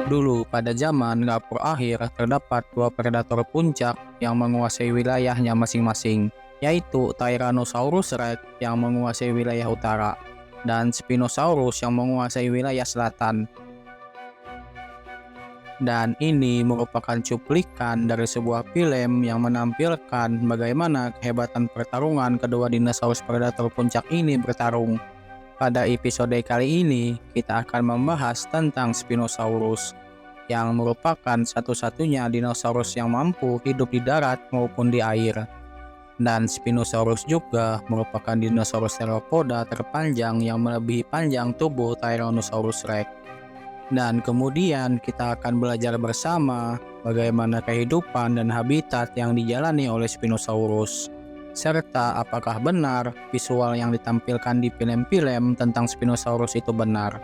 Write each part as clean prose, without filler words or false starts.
Dulu pada zaman Gapur akhir terdapat dua predator puncak yang menguasai wilayahnya masing-masing, yaitu Tyrannosaurus Rex yang menguasai wilayah utara dan Spinosaurus yang menguasai wilayah selatan. Dan ini merupakan cuplikan dari sebuah film yang menampilkan bagaimana kehebatan pertarungan kedua dinosaurus predator puncak ini bertarung. Pada episode kali ini, kita akan membahas tentang Spinosaurus, yang merupakan satu-satunya dinosaurus yang mampu hidup di darat maupun di air. Dan Spinosaurus juga merupakan dinosaurus teropoda terpanjang yang melebihi panjang tubuh Tyrannosaurus Rex. Dan kemudian kita akan belajar bersama bagaimana kehidupan dan habitat yang dijalani oleh Spinosaurus, serta apakah benar visual yang ditampilkan di film-film tentang Spinosaurus itu benar.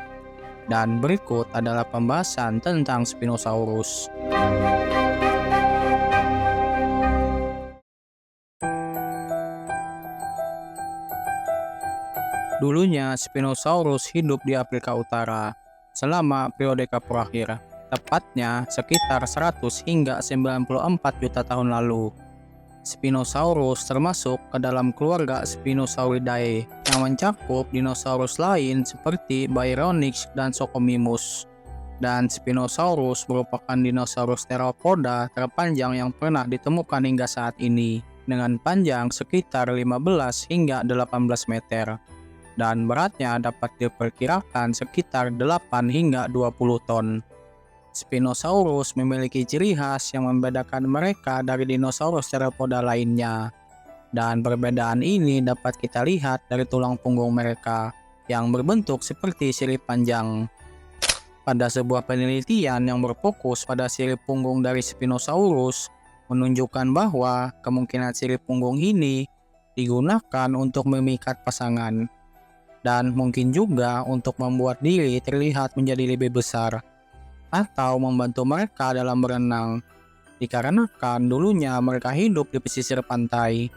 Dan berikut adalah pembahasan tentang Spinosaurus. Dulunya Spinosaurus hidup di Afrika Utara selama periode Kapur akhir, tepatnya sekitar 100 hingga 94 juta tahun lalu. Spinosaurus termasuk ke dalam keluarga Spinosauridae yang mencakup dinosaurus lain seperti Baryonyx dan Socomimus. Dan Spinosaurus merupakan dinosaurus teropoda terpanjang yang pernah ditemukan hingga saat ini, dengan panjang sekitar 15 hingga 18 meter. Dan beratnya dapat diperkirakan sekitar 8 hingga 20 ton. Spinosaurus memiliki ciri khas yang membedakan mereka dari dinosaurus teropoda lainnya. Dan perbedaan ini dapat kita lihat dari tulang punggung mereka yang berbentuk seperti sirip panjang. Pada sebuah penelitian yang berfokus pada sirip punggung dari Spinosaurus, menunjukkan bahwa kemungkinan sirip punggung ini digunakan untuk memikat pasangan, dan mungkin juga untuk membuat diri terlihat menjadi lebih besar, atau membantu mereka dalam berenang, dikarenakan dulunya mereka hidup di pesisir pantai.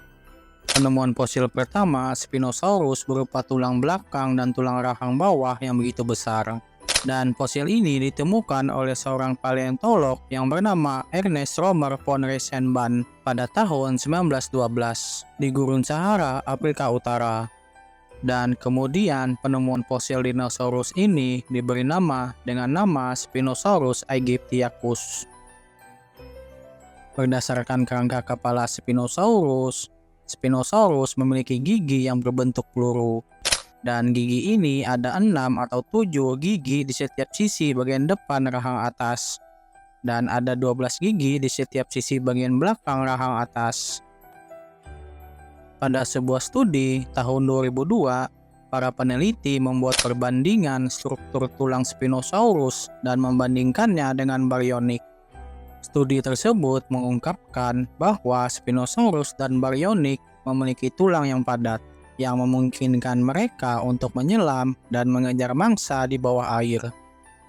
Penemuan fosil pertama Spinosaurus berupa tulang belakang dan tulang rahang bawah yang begitu besar. Dan fosil ini ditemukan oleh seorang paleontolog yang bernama Ernest Romer von Reichenbach pada tahun 1912 di Gurun Sahara, Afrika Utara. Dan kemudian penemuan fosil dinosaurus ini diberi nama dengan nama Spinosaurus aegyptiacus. Berdasarkan kerangka kepala Spinosaurus, Spinosaurus memiliki gigi yang berbentuk peluru. Dan gigi ini ada 6 atau 7 gigi di setiap sisi bagian depan rahang atas. Dan ada 12 gigi di setiap sisi bagian belakang rahang atas. Pada sebuah studi tahun 2002, para peneliti membuat perbandingan struktur tulang Spinosaurus dan membandingkannya dengan Baryonyx. Studi tersebut mengungkapkan bahwa Spinosaurus dan Baryonyx memiliki tulang yang padat, yang memungkinkan mereka untuk menyelam dan mengejar mangsa di bawah air.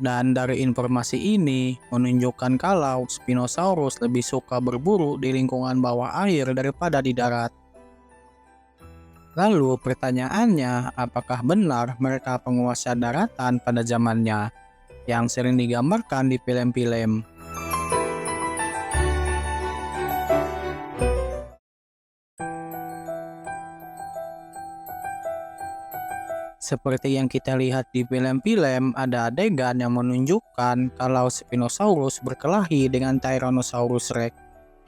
Dan dari informasi ini menunjukkan kalau Spinosaurus lebih suka berburu di lingkungan bawah air daripada di darat. Lalu pertanyaannya, apakah benar mereka penguasa daratan pada zamannya, yang sering digambarkan di film-film? Seperti yang kita lihat di film-film, ada adegan yang menunjukkan kalau Spinosaurus berkelahi dengan Tyrannosaurus Rex.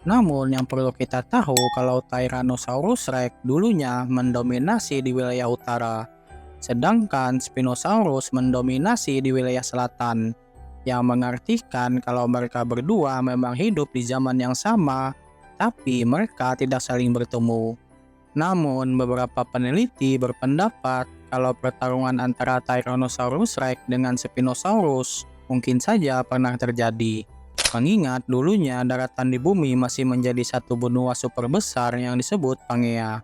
Namun yang perlu kita tahu kalau Tyrannosaurus Rex dulunya mendominasi di wilayah utara, sedangkan Spinosaurus mendominasi di wilayah selatan, yang mengartikan kalau mereka berdua memang hidup di zaman yang sama, tapi mereka tidak saling bertemu. Namun beberapa peneliti berpendapat kalau pertarungan antara Tyrannosaurus Rex dengan Spinosaurus mungkin saja pernah terjadi. Mengingat dulunya daratan di bumi masih menjadi satu benua super besar yang disebut Pangea.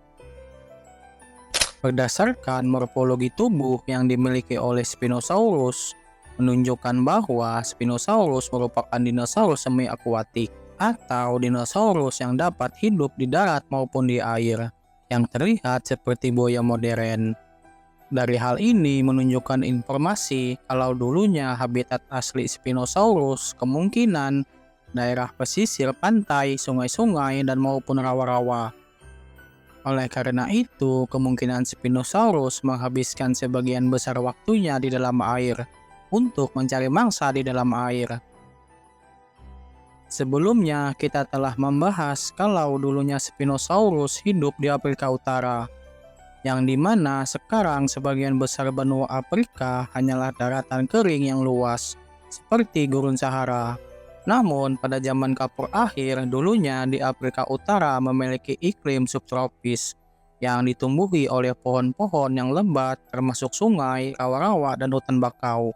Berdasarkan morfologi tubuh yang dimiliki oleh Spinosaurus, menunjukkan bahwa Spinosaurus merupakan dinosaurus semi-akuatik atau dinosaurus yang dapat hidup di darat maupun di air, yang terlihat seperti buaya modern. Dari hal ini menunjukkan informasi kalau dulunya habitat asli Spinosaurus kemungkinan daerah pesisir pantai, sungai-sungai, dan maupun rawa-rawa. Oleh karena itu, kemungkinan Spinosaurus menghabiskan sebagian besar waktunya di dalam air untuk mencari mangsa di dalam air. Sebelumnya, kita telah membahas kalau dulunya Spinosaurus hidup di Afrika Utara, yang dimana sekarang sebagian besar benua Afrika hanyalah daratan kering yang luas, seperti Gurun Sahara. Namun, pada zaman Kapur akhir, dulunya di Afrika Utara memiliki iklim subtropis yang ditumbuhi oleh pohon-pohon yang lebat, termasuk sungai, rawa-rawa, dan hutan bakau.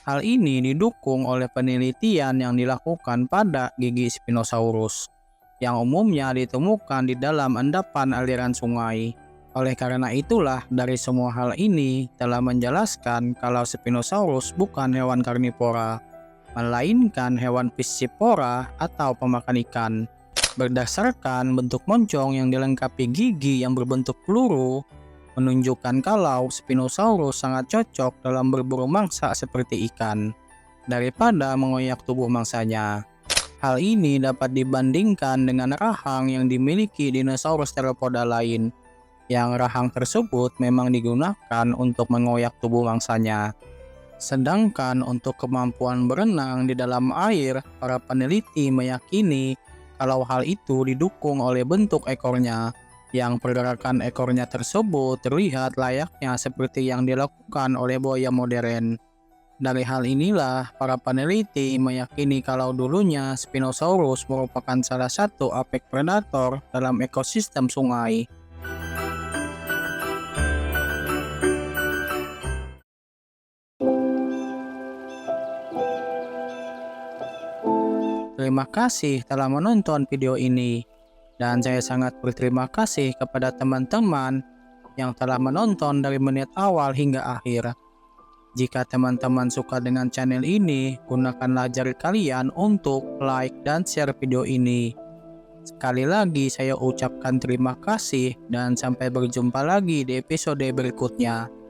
Hal ini didukung oleh penelitian yang dilakukan pada gigi Spinosaurus, yang umumnya ditemukan di dalam endapan aliran sungai. Oleh karena itulah, dari semua hal ini telah menjelaskan kalau Spinosaurus bukan hewan karnivora, melainkan hewan piscivora atau pemakan ikan. Berdasarkan bentuk moncong yang dilengkapi gigi yang berbentuk peluru, menunjukkan kalau Spinosaurus sangat cocok dalam berburu mangsa seperti ikan, daripada mengoyak tubuh mangsanya. Hal ini dapat dibandingkan dengan rahang yang dimiliki dinosaurus teropoda lain, yang rahang tersebut memang digunakan untuk mengoyak tubuh mangsanya. Sedangkan untuk kemampuan berenang di dalam air, para peneliti meyakini kalau hal itu didukung oleh bentuk ekornya, yang pergerakan ekornya tersebut terlihat layaknya seperti yang dilakukan oleh buaya modern. Dari hal inilah, para peneliti meyakini kalau dulunya Spinosaurus merupakan salah satu apex predator dalam ekosistem sungai. Terima kasih telah menonton video ini, dan saya sangat berterima kasih kepada teman-teman yang telah menonton dari menit awal hingga akhir. Jika teman-teman suka dengan channel ini, gunakanlah jari kalian untuk like dan share video ini. Sekali lagi saya ucapkan terima kasih dan sampai berjumpa lagi di episode berikutnya.